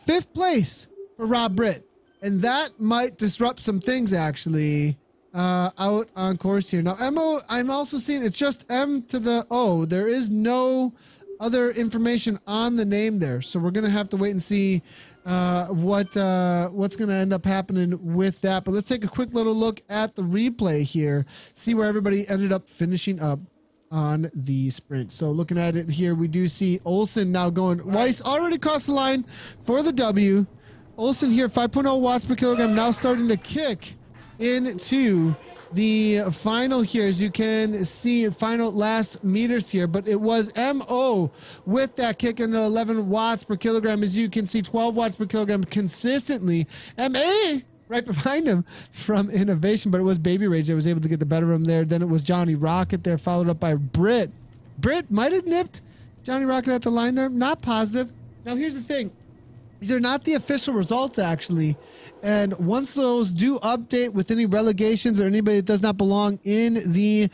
5th place for Rob Britt, and that might disrupt some things actually out on course here. Now M.O., I'm also seeing it's just M to the O. There is no other information on the name there, so we're gonna have to wait and see what's gonna end up happening with that. But let's take a quick little look at the replay here, see where everybody ended up finishing up on the sprint. So looking at it here, we do see Olsen now going. Weiss already crossed the line for the W. Olsen here, 5.0 watts per kilogram, now starting to kick into the final here, as you can see, final last meters here. But it was M.O. with that kick into 11 watts per kilogram, as you can see, 12 watts per kilogram consistently. M.A. right behind him from Innovation, but it was Baby Rage that was able to get the better of him there. Then it was Johnny Rocket there, followed up by Britt. Britt might have nipped Johnny Rocket at the line there. Not positive. Now here's the thing. These are not the official results, actually. And once those do update with any relegations or anybody that does not belong in the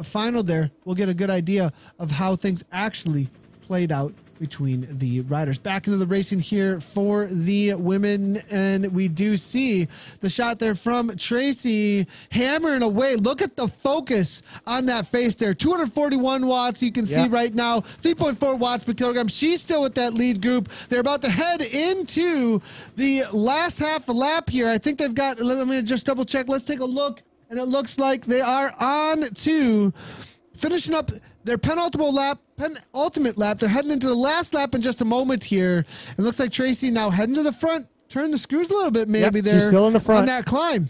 final there, we'll get a good idea of how things actually played out between the riders. Back into the racing here for the women, and we do see the shot there from Tracy hammering away. Look at the focus on that face there. 241 watts you can see right now, 3.4 watts per kilogram. She's still with that lead group. They're about to head into the last half a lap here. I think they've got, let me just double check. Let's take a look, and it looks like they are on to finishing up their penultimate lap. They're heading into the last lap in just a moment here. It looks like Tracy now heading to the front, turn the screws a little bit maybe there. She's still in the front on that climb.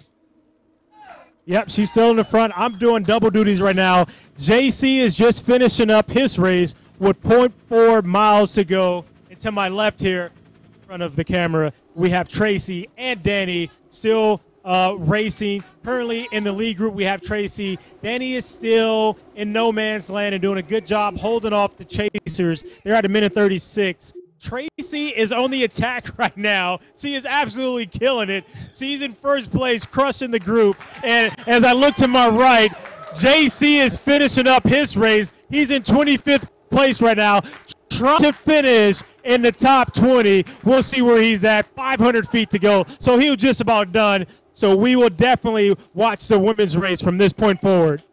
Yep, she's still in the front. I'm doing double duties right now. JC is just finishing up his race with 0.4 miles to go. And to my left here, in front of the camera, we have Tracy and Danny still racing. Currently in the lead group, we have Tracy. Danny is still in no man's land and doing a good job holding off the chasers. They're at a minute 36. Tracy is on the attack right now. She is absolutely killing it. She's in first place, crushing the group. And as I look to my right, JC is finishing up his race. He's in 25th place right now, trying to finish in the top 20. We'll see where he's at. 500 feet to go. So he was just about done. So we will definitely watch the women's race from this point forward.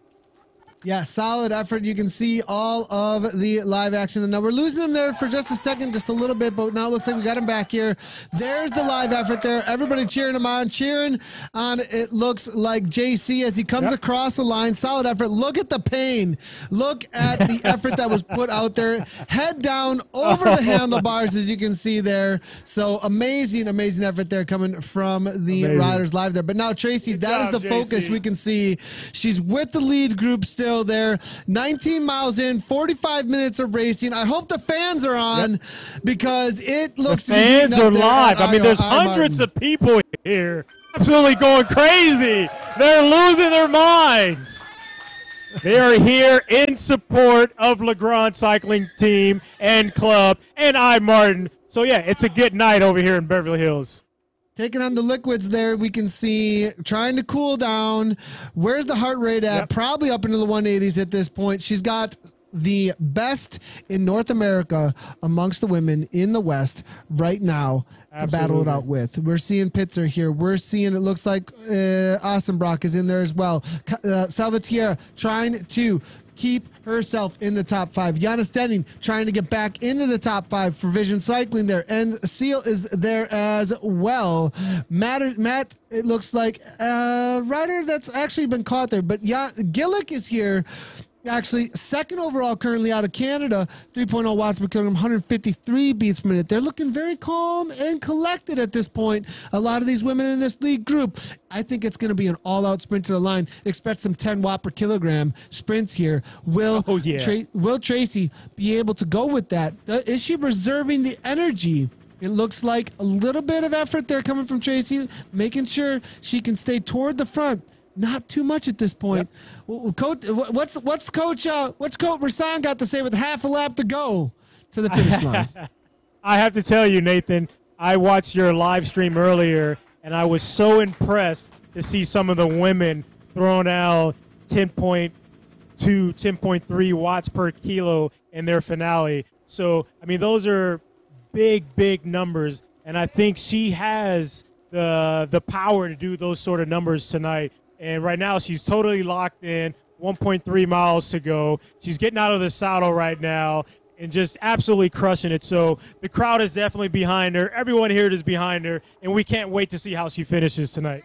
Yeah, solid effort. You can see all of the live action. And now we're losing them there for just a second, just a little bit, but now it looks like we got him back here. There's the live effort there. Everybody cheering him on, it looks like JC as he comes across the line. Solid effort. Look at the pain. Look at the effort that was put out there. Head down over the handlebars, as you can see there. So amazing, amazing effort there coming from the riders live there. But now Tracy, that is the focus. We can see she's with the lead group still there. 19 miles in, 45 minutes of racing. I hope the fans are on because it looks the fans are live. I mean, there's hundreds of people here absolutely going crazy. They're losing their minds. They are here in support of LeGrand Cycling Team and Club and Martin. So, yeah, it's a good night over here in Beverly Hills. Taking on the liquids there, we can see trying to cool down. Where's the heart rate at? Probably up into the 180s at this point. She's got the best in North America amongst the women in the West right now to battle it out with. We're seeing Pitzer here. We're seeing, it looks like Ossenbrock is in there as well. Salvatierra trying to keep herself in the top 5. Jana Stenning trying to get back into the top 5 for Vision Cycling there. And Seal is there as well. Matt, it looks like a rider that's actually been caught there. But Gillick is here. Actually, second overall currently out of Canada, 3.0 watts per kilogram, 153 beats per minute. They're looking very calm and collected at this point. A lot of these women in this league group, I think it's going to be an all-out sprint to the line. Expect some 10 watt per kilogram sprints here. Will Tracy be able to go with that? Is she reserving the energy? It looks like a little bit of effort there coming from Tracy, making sure she can stay toward the front. Not too much at this point. Coach, what's Coach Rasan got to say with half a lap to go to the finish line? I have to tell you, Nathan, I watched your live stream earlier, and I was so impressed to see some of the women throwing out 10.2, 10.3 watts per kilo in their finale. So, I mean, those are big, big numbers, and I think she has the power to do those sort of numbers tonight. And right now, she's totally locked in, 1.3 miles to go. She's getting out of the saddle right now and just absolutely crushing it. So the crowd is definitely behind her. Everyone here is behind her, and we can't wait to see how she finishes tonight.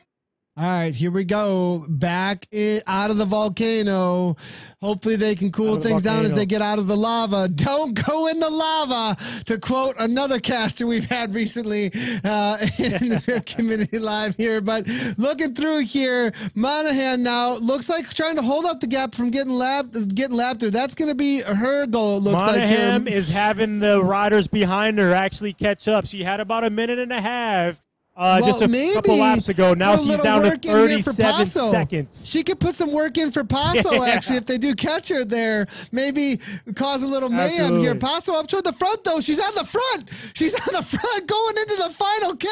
All right, here we go. Back out of the volcano. Hopefully they can cool things down as they get out of the lava. Don't go in the lava, to quote another caster we've had recently in the Zwift community live here. But looking through here, Monahan now looks like trying to hold up the gap from getting lapped through. That's going to be her goal, it looks like. Monahan is having the riders behind her actually catch up. She had about a minute and a half. Just a couple laps ago. Now she's down to 37 seconds. She could put some work in for Paso, actually, if they do catch her there. Maybe cause a little mayhem here. Paso up toward the front, though. She's on the front. She's on the front going into the final K.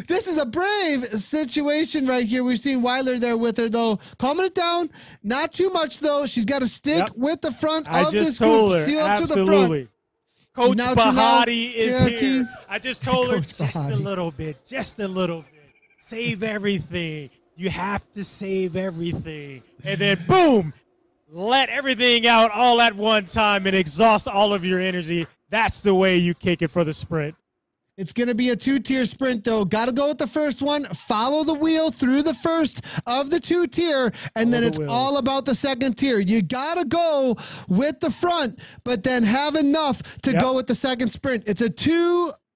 This is a brave situation right here. We've seen Weiler there with her, though. Calming it down. Not too much, though. She's got to stick with the front of this group. Seal up to the front. Coach Bahati is here. I just told her just a little bit. Save everything. You have to save everything. And then, boom, let everything out all at one time and exhaust all of your energy. That's the way you kick it for the sprint. It's going to be a 2-tier sprint, though. Got to go with the first one. Follow the wheel through the first of the 2-tier, and then it's all about the second tier. You got to go with the front, but then have enough to go with the second sprint. It's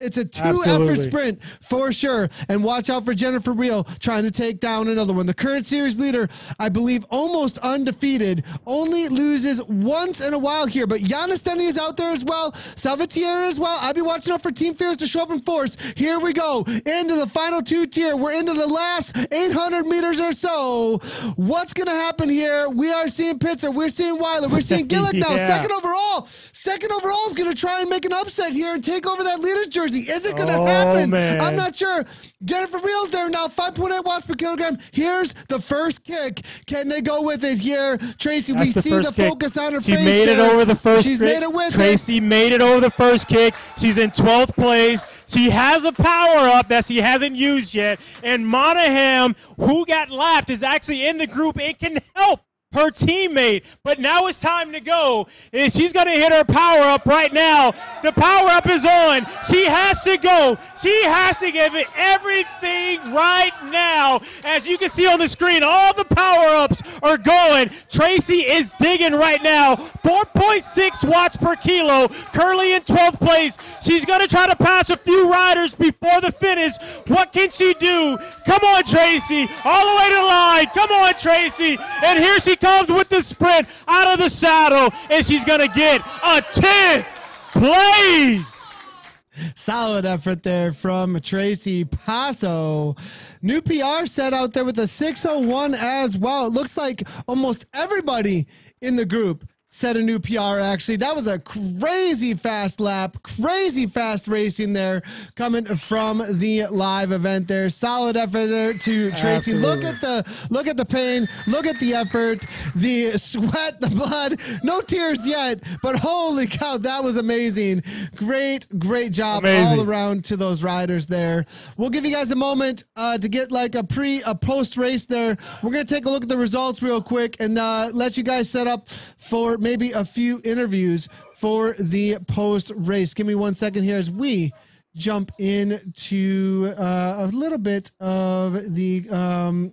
It's a two-effort Absolutely. sprint for sure. And watch out for Jennifer Reel trying to take down another one. The current series leader, I believe, almost undefeated, only loses once in a while here. But Giannis Denny is out there as well. Salvatierra as well. I'll be watching out for Team Fierce to show up in force. Here we go into the final two tier. We're into the last 800 meters or so. What's going to happen here? We are seeing Pitzer. We're seeing Weiler. We're seeing Gillick now. Yeah. Second overall. Second overall is going to try and make an upset here and take over that leader's jersey. Is it going to happen? Man. I'm not sure. Jennifer Reel's there now. 5.8 watts per kilogram. Here's the first kick. Can they go with it here? Tracy, we see the focus on her face. She made it over the first She's kick. made it with Tracy made it over the first kick. She's in 12th place. She has a power-up that she hasn't used yet. And Monahan, who got lapped, is actually in the group. It can help her teammate, but now it's time to go. And she's going to hit her power-up right now. The power-up is on. She has to go. She has to give it everything right now. As you can see on the screen, all the power-ups are going. Tracy is digging right now. 4.6 watts per kilo. Currently in 12th place. She's going to try to pass a few riders before the finish. What can she do? Come on, Tracy. All the way to the line. Come on, Tracy. And here she comes with the sprint out of the saddle, and she's going to get a 10th place. Solid effort there from Tracy Passo. New PR set out there with a 6:01 as well. It looks like almost everybody in the group set a new PR, actually. That was a crazy fast lap, crazy fast racing there coming from the live event there. Solid effort there to Tracy. Absolutely. Look at the pain, look at the effort, the sweat, the blood. No tears yet, but holy cow, that was amazing. Great job all around to those riders there. We'll give you guys a moment to get like a post race there. We're going to take a look at the results real quick and let you guys set up for maybe a few interviews for the post race. Give me 1 second here as we jump into a little bit of the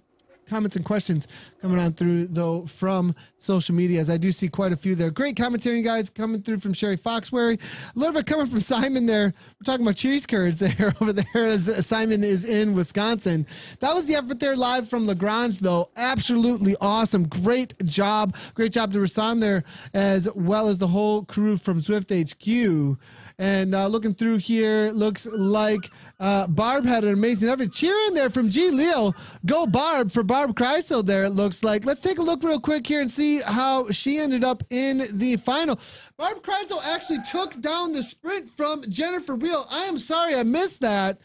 comments and questions coming on through though from social media, as I do see quite a few there. Great commentary, guys, coming through from Sherry Foxberry. A little bit coming from Simon there. We're talking about cheese curds there over there as Simon is in Wisconsin. That was the effort there live from Lagrange though. Absolutely awesome. Great job. Great job to Rasan there, as well as the whole crew from Zwift HQ. And looking through here, looks like Barb had an amazing effort. Cheering there from G. Leo. Go Barb for Barb Kreisel there, it looks like. Let's take a look real quick here and see how she ended up in the final. Barb Kreisel actually took down the sprint from Jennifer Reel. I am sorry I missed that.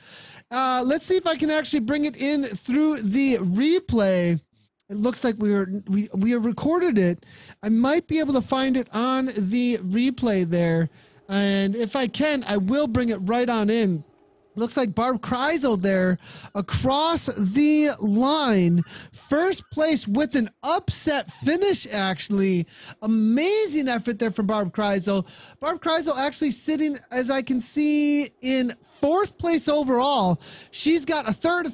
Let's see if I can actually bring it in through the replay. It looks like we recorded it. I might be able to find it on the replay there. And if I can, I will bring it right on in. Looks like Barb Kreisel there across the line. First place with an upset finish, actually. Amazing effort there from Barb Kreisel. Barb Kreisel actually sitting, as I can see, in 4th place overall. She's got a third,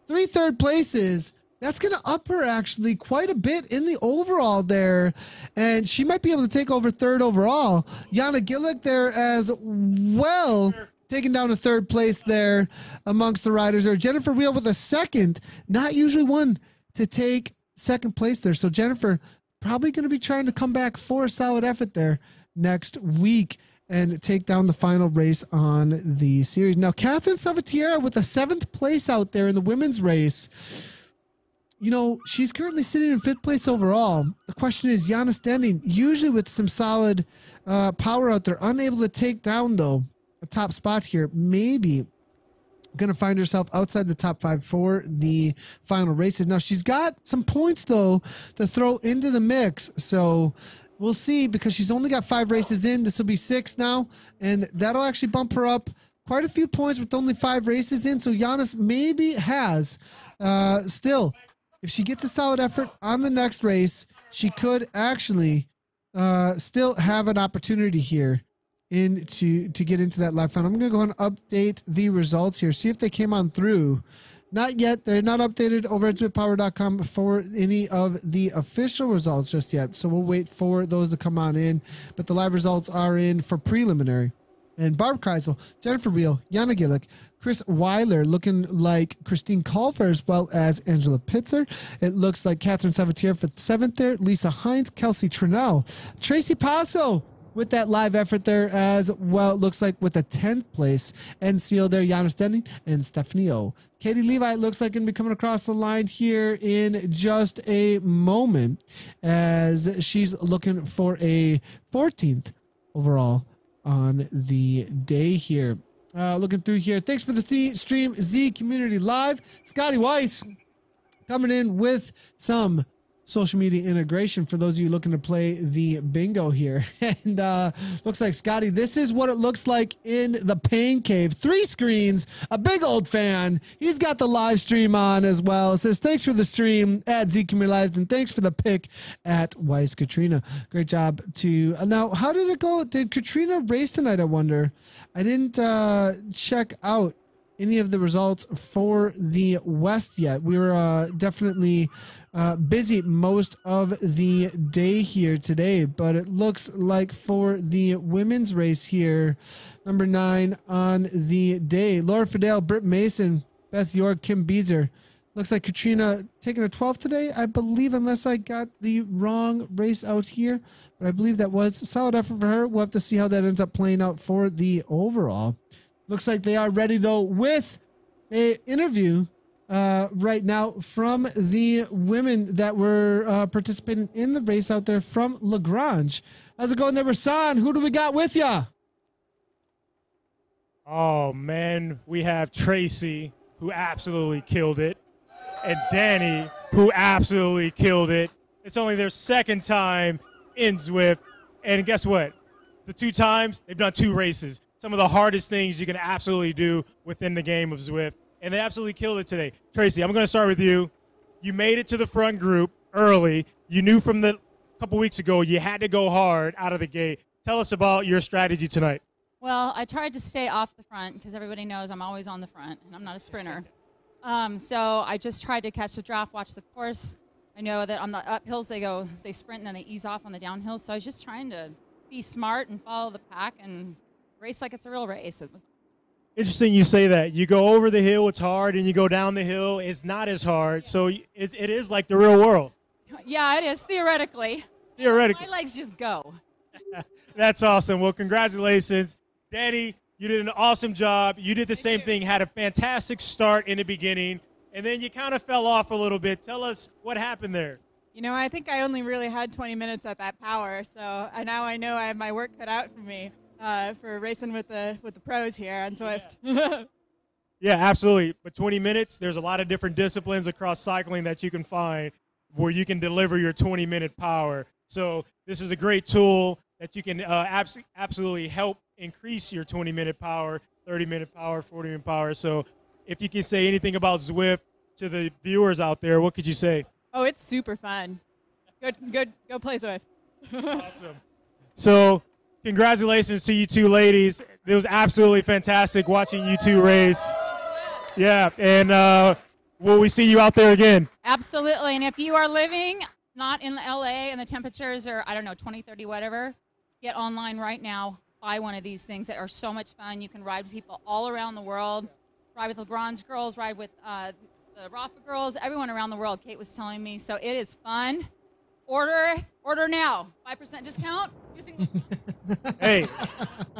three third places. That's going to up her actually quite a bit in the overall there. And she might be able to take over 3rd overall. Yana Gillick there as well, taking down a 3rd place there amongst the riders there. Jennifer Reel with a 2nd, not usually one to take 2nd place there. So Jennifer probably going to be trying to come back for a solid effort there next week and take down the final race on the series. Now, Catherine Salvatierra with a 7th place out there in the women's race. You know, she's currently sitting in 5th place overall. The question is, Giannis Denning, usually with some solid power out there, unable to take down, though, a top spot here. Maybe going to find herself outside the top 5 for the final races. Now, she's got some points, though, to throw into the mix. So we'll see, because she's only got 5 races in. This will be 6 now, and that'll actually bump her up quite a few points with only 5 races in. So Giannis maybe has still... If she gets a solid effort on the next race, she could actually still have an opportunity here to get into that live final. I'm going to go ahead and update the results here, see if they came on through. Not yet. They're not updated over at zwiftpower.com for any of the official results just yet. So we'll wait for those to come on in. But the live results are in for preliminary. and Barb Kreisel, Jennifer Reel, Jana Gillick, Chris Weiler looking like Christine Culver as well as Angela Pitzer. It looks like Catherine Savatier for 7th there, Lisa Hines, Kelsey Trinell, Tracy Passo with that live effort there as well. It looks like with a 10th place. NCO there, Giannis Denning and Stephanie O. Katie Levi looks like going to be coming across the line here in just a moment as she's looking for a 14th overall on the day here. Looking through here. Thanks for the stream, Z Community Live. Scotty Weiss coming in with some social media integration for those of you looking to play the bingo here. And looks like, Scotty, this is what it looks like in the Pain Cave. 3 screens, a big old fan. He's got the live stream on as well. It says, thanks for the stream at Z Community Live, and thanks for the pick at Weiss Katrina. Great job to... Now, how did it go? Did Katrina race tonight, I wonder? I didn't check out any of the results for the West yet. We were definitely busy most of the day here today, but it looks like for the women's race here, number 9 on the day, Laura Fidel, Britt Mason, Beth York, Kim Beezer. Looks like Katrina taking a 12th today, I believe, unless I got the wrong race out here. But I believe that was a solid effort for her. We'll have to see how that ends up playing out for the overall. Looks like they are ready, though, with an interview right now from the women that were participating in the race out there from Lagrange. How's it going there, Rasan? Who do we got with ya? Oh, man, we have Tracy, who absolutely killed it, and Danny, who absolutely killed it. It's only their 2nd time in Zwift, and guess what? The 2 times, they've done 2 races. Some of the hardest things you can absolutely do within the game of Zwift, and they absolutely killed it today. Tracy, I'm going to start with you. You made it to the front group early. You knew from the couple weeks ago you had to go hard out of the gate. Tell us about your strategy tonight. Well, I tried to stay off the front because everybody knows I'm always on the front, and I'm not a sprinter. So I just tried to catch the draft, watch the course. I know that on the uphills they sprint and then they ease off on the downhills. So I was just trying to be smart and follow the pack and race like it's a real race. It was interesting you say that. You go over the hill, it's hard, and you go down the hill, it's not as hard. So it is like the real world. Yeah, it is, theoretically. Theoretically. My legs just go. That's awesome. Well, congratulations. Danny, you did an awesome job. You did the same thing, had a fantastic start in the beginning, and then you kind of fell off a little bit. Tell us what happened there. You know, I think I only really had 20 minutes at that power, so now I know I have my work cut out for me for racing with the pros here on Zwift. Yeah, absolutely. But 20 minutes, there's a lot of different disciplines across cycling that you can find where you can deliver your 20-minute power. So this is a great tool that you can absolutely help increase your 20-minute power, 30-minute power, 40-minute power. So if you can say anything about Zwift to the viewers out there, what could you say? Oh, it's super fun. Go play Zwift. Awesome. So congratulations to you 2 ladies. It was absolutely fantastic watching you 2 race. Yeah, and will we see you out there again? Absolutely. And if you are living not in LA and the temperatures are, I don't know, 20, 30, whatever, get online right now. Buy one of these things that are so much fun. You can ride with people all around the world. Ride with Lagrange girls, ride with the Rafa girls, everyone around the world, Kate was telling me. So it is fun. Order now. 5% discount. Hey,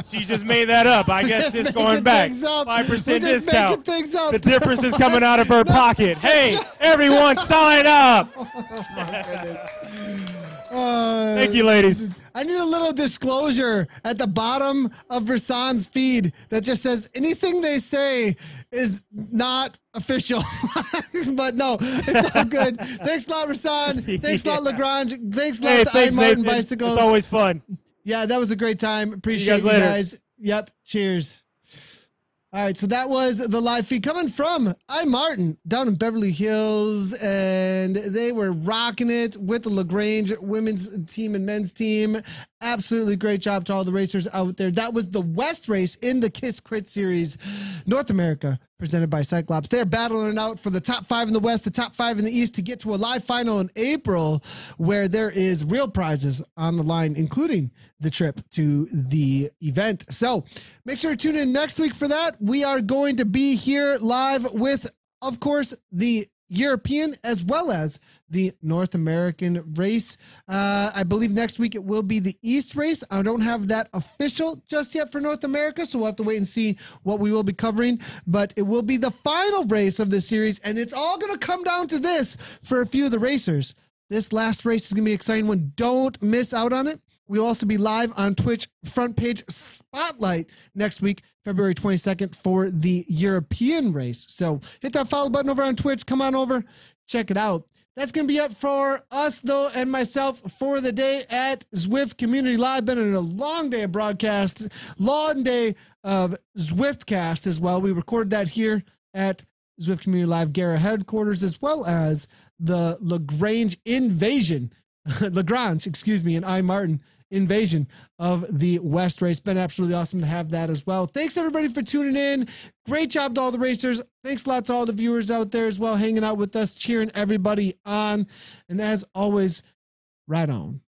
she just made that up. I guess it's going back. 5% discount. The difference is coming out of her pocket. Hey, everyone, sign up. Oh, my goodness. Thank you, ladies. I need a little disclosure at the bottom of Rasan's feed that just says anything they say is not official. But no, it's all good. Thanks a lot, Rasan. Thanks a lot, Lagrange. Thanks a lot to I Martin Bicycles. It's always fun. Yeah, that was a great time. Appreciate you guys. Yep. Cheers. All right, so that was the live feed coming from I Martin down in Beverly Hills, and they were rocking it with the Lagrange women's team and men's team absolutely great job to all the racers out there. That was the West race in the Kiss Crit Series, North America, presented by Cyclops. They're battling it out for the top 5 in the West, the top 5 in the East, to get to a live final in April where there is real prizes on the line, including the trip to the event. So make sure to tune in next week for that. We are going to be here live with, of course, the European as well as the North American race. I believe next week it will be the East race. I don't have that official just yet for North America, so we'll have to wait and see what we will be covering. But it will be the final race of this series, and it's all going to come down to this for a few of the racers. This last race is going to be an exciting one. Don't miss out on it. We'll also be live on Twitch Front Page Spotlight next week, February 22nd, for the European race. So hit that follow button over on Twitch. Come on over, check it out. That's going to be it for us, though, and myself for the day at Zwift Community Live. Been in a long day of broadcast, long day of Zwiftcast as well. We recorded that here at Zwift Community Live Gara headquarters, as well as the Lagrange invasion, and I Martin invasion of the West race. Been absolutely awesome to have that as well. Thanks everybody for tuning in. Great job to all the racers. Thanks a lot to all the viewers out there as well, hanging out with us, cheering everybody on. And as always, right on.